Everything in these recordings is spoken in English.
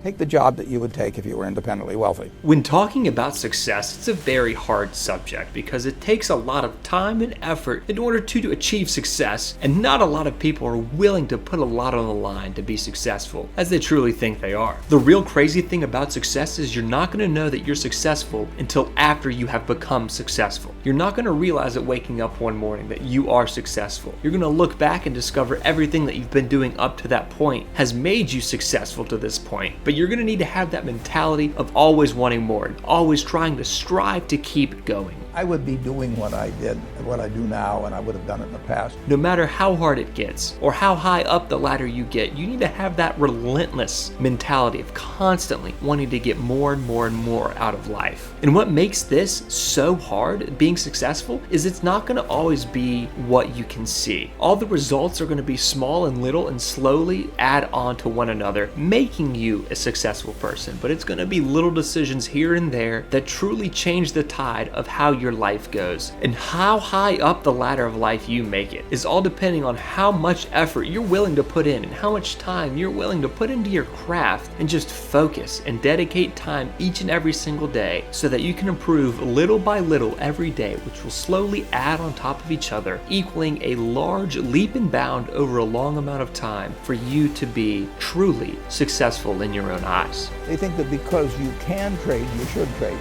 Take the job that you would take if you were independently wealthy. When talking about success, it's a very hard subject because it takes a lot of time and effort in order to achieve success, and not a lot of people are willing to put a lot on the line to be successful, as they truly think they are. The real crazy thing about success is you're not going to know that you're successful until after you have become successful. You're not going to realize it waking up one morning that you are successful. You're going to look back and discover everything that you've been doing up to that point has made you successful to this point. But you're going to need to have that mentality of always wanting more and always trying to strive to keep going. I would be doing what I did, what I do now, and I would have done it in the past. No matter how hard it gets or how high up the ladder you get, you need to have that relentless mentality of constantly wanting to get more and more and more out of life. And what makes this so hard, being successful, is it's not going to always be what you can see. All the results are going to be small and little and slowly add on to one another, making you a successful person. But it's going to be little decisions here and there that truly change the tide of how your life goes. And how high up the ladder of life you make it is all depending on how much effort you're willing to put in and how much time you're willing to put into your craft, and just focus and dedicate time each and every single day so that you can improve little by little every day, which will slowly add on top of each other, equaling a large leap and bound over a long amount of time for you to be truly successful in your own eyes. They think that because you can trade, you should trade.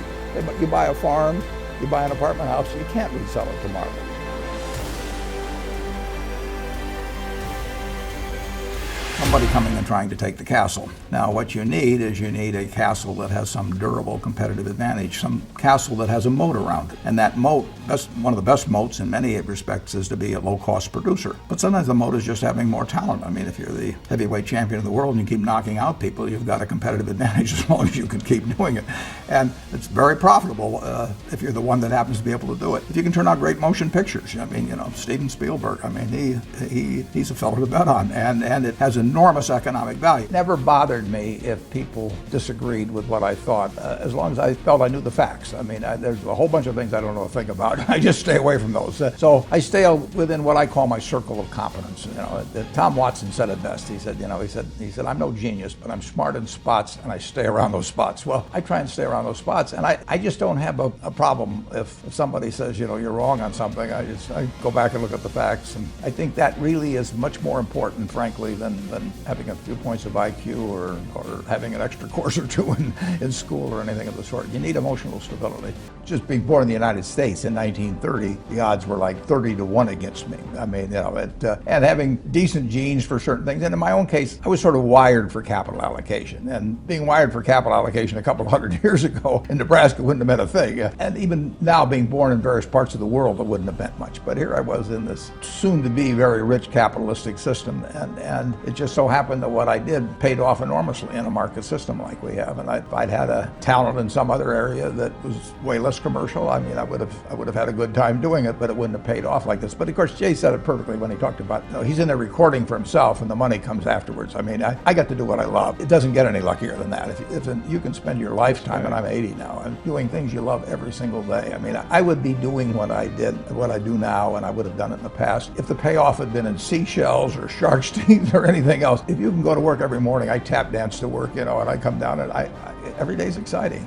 You buy a farm, you buy an apartment house, you can't resell it tomorrow. Somebody coming and trying to take the castle. Now what you need is a castle that has some durable competitive advantage, some castle that has a moat around it. And that moat, one of the best moats in many respects, is to be a low-cost producer. But sometimes the moat is just having more talent. I mean, if you're the heavyweight champion of the world and you keep knocking out people, you've got a competitive advantage as long as you can keep doing it. And it's very profitable if you're the one that happens to be able to do it. If you can turn out great motion pictures, I mean, Steven Spielberg, I mean, he's a fellow to bet on, and it has enormous economic value. It never bothered me if people disagreed with what I thought, as long as I felt I knew the facts. I mean, there's a whole bunch of things I don't know a thing about. I just stay away from those. So I stay within what I call my circle of competence. Tom Watson said it best. He said, I'm no genius, but I'm smart in spots, and I stay around those spots. Well, I try and stay around those spots, and I just don't have a problem if somebody says, you're wrong on something. I go back and look at the facts, and I think that really is much more important, frankly, than having a few points of IQ or having an extra course or two in school or anything of the sort. You need emotional stability. Just being born in the United States in 1930, the odds were like 30-1 against me. I mean, and having decent genes for certain things. And in my own case, I was sort of wired for capital allocation. And being wired for capital allocation a couple of hundred years ago in Nebraska wouldn't have meant a thing. And even now, being born in various parts of the world, it wouldn't have meant much. But here I was in this soon-to-be very rich capitalistic system, and it just so happened that what I did paid off enormously in a market system like we have. And if I'd had a talent in some other area that was way less commercial, I mean, I would have had a good time doing it, but it wouldn't have paid off like this. But of course, Jay said it perfectly when he talked about, he's in there recording for himself, and the money comes afterwards. I mean, I got to do what I love. It doesn't get any luckier than that. If you can spend your lifetime, and I'm 80 now, and doing things you love every single day. I mean, I would be doing what I did, what I do now, and I would have done it in the past if the payoff had been in seashells or shark's teeth or anything else. If you can go to work every morning, I tap dance to work, and I come down, and every day's exciting.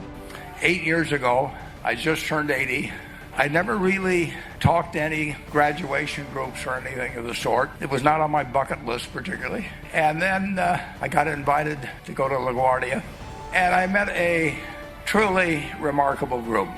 8 years ago, I just turned 80. I never really talked to any graduation groups or anything of the sort. It was not on my bucket list particularly. And then I got invited to go to LaGuardia, and I met a truly remarkable group.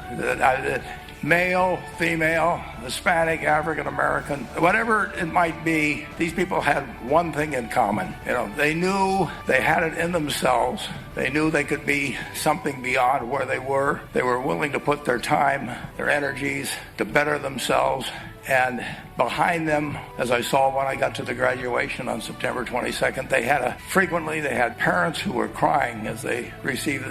Male, female, Hispanic, African American, whatever it might be, these people had one thing in common. They knew they had it in themselves. They knew they could be something beyond where they were. They were willing to put their time, their energies to better themselves. And behind them, as I saw when I got to the graduation on September 22nd, they had parents who were crying as they received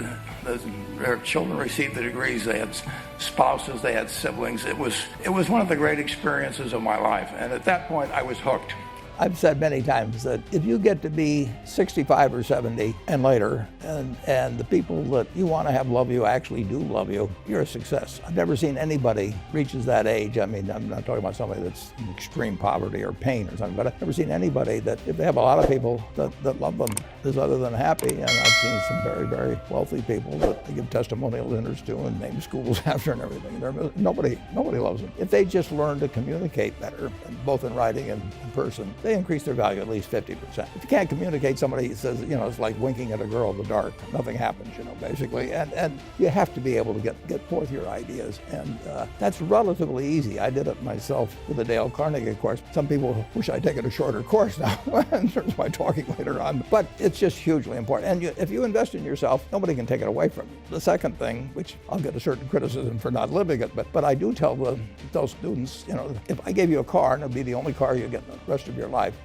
their children received the degrees. They had spouses, they had siblings. It was one of the great experiences of my life. And at that point, I was hooked. I've said many times that if you get to be 65 or 70 and later, and the people that you want to have love you actually do love you, you're a success. I've never seen anybody reaches that age. I mean, I'm not talking about somebody that's in extreme poverty or pain or something, but I've never seen anybody that, if they have a lot of people that love them, is other than happy. And I've seen some very, very wealthy people that they give testimonial dinners to and name schools after and everything. Nobody loves them. If they just learn to communicate better, both in writing and in person, they increase their value at least 50%. If you can't communicate, somebody says, it's like winking at a girl in the dark. Nothing happens, basically. And you have to be able to get forth your ideas. And that's relatively easy. I did it myself with the Dale Carnegie course. Some people wish I'd taken a shorter course now in terms of my talking later on. But it's just hugely important. And if you invest in yourself, nobody can take it away from you. The second thing, which I'll get a certain criticism for not living it, but I do tell those students, if I gave you a car and it'd be the only car you get the rest of your life,